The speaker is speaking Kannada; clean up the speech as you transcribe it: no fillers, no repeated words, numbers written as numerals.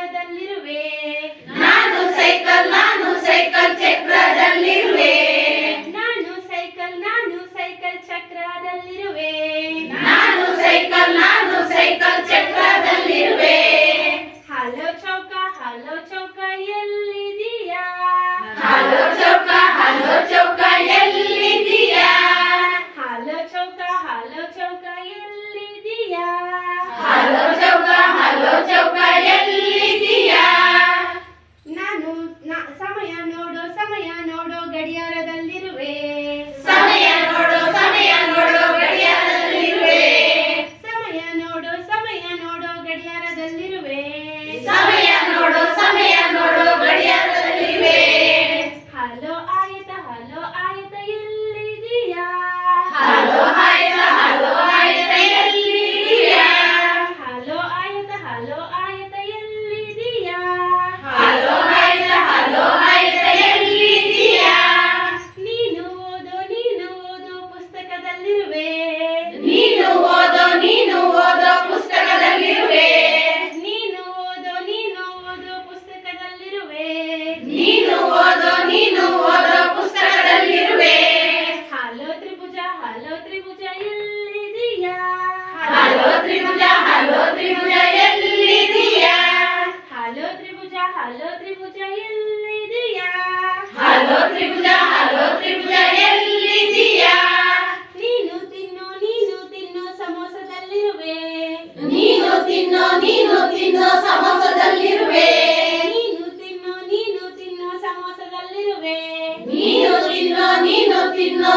ಚಕ್ರದಲ್ಲಿರುವೆ. ನಾನು ಸೈಕಲ್ ಚಕ್ರದಲ್ಲಿರುವೆ. ನಾನು ಸೈಕಲ್ ಚಕ್ರದಲ್ಲಿರುವೆ. ನಾನು ಸೈಕಲ್ ಚಕ್ರದಲ್ಲಿರುವೆ. ಹಲೋ ಚೌಕ ಎಲ್ಲಿದೀಯಾ? ಹಲೋ ಚೌಕ ಎಲ್ಲಿದೀಯಾ? ಹಲೋ ಚೌಕ ಎಲ್ಲಿದೀಯಾ? ಹಲೋ ಚೌಕ ಎಲ್ಲಿದೀಯಾ? ನಾನು ಸಮಯ ನೋಡೋ ಗಡಿಯಾರದಲ್ಲಿರುವೆ. ಸಮಯ ನೋಡೋ ಗಡಿಯಾರದಲ್ಲಿರುವೆ. ಸಮಯ ನೋಡೋ ಗಡಿಯಾರದಲ್ಲಿರುವೆ. ಸಮಯ ನೋಡೋ ಗಡಿಯಾರದಲ್ಲಿರುವೆ. ಹಲೋ ಆಯತ ಎಲ್ಲಿದೀಯಾ? ಹಲೋ ಆಯತ ಎಲ್ಲಿದೀಯಾ? ಹಲೋ ಆಯತ ಎಲ್ಲಿದೀಯಾ? ಹಲೋ ಆಯತ ಎಲ್ಲಿದೀಯಾ? ನೀನು ಓದೋ ಪುಸ್ತಕದಲ್ಲಿರುವೆ. ನೀನು ಓದೋ ಪುಸ್ತಕದಲ್ಲಿರುವೆ. ನೀನು ಓದೋ ಪುಸ್ತಕದಲ್ಲಿರುವೆ. ನೀನು ಓದೋ ಪುಸ್ತಕದಲ್ಲಿರುವೆ. ಹಲೋ ತ್ರಿಭುಜ ಎಲ್ಲಿದೀಯಾ? ಹಲೋ ತ್ರಿಭುಜ ಎಲ್ಲಿದೀಯಾ? ಹಲೋ ತ್ರಿಭುಜ ಎಲ್ಲಿದೀಯಾ? ಹಲೋ ತ್ರಿಭುಜ ಎಲ್ಲಿದೀಯಾ? ನೀನು ತಿನ್ನೋ ಸಮೋಸದಲ್ಲಿರುವೆ. ನೀನು ತಿನ್ನೋ ಸಮೋಸದಲ್ಲಿರುವೆ. ನೀನು ತಿನ್ನೋ ಸಮೋಸದಲ್ಲಿರುವೆ. ನೀನು ತಿನ್ನೋ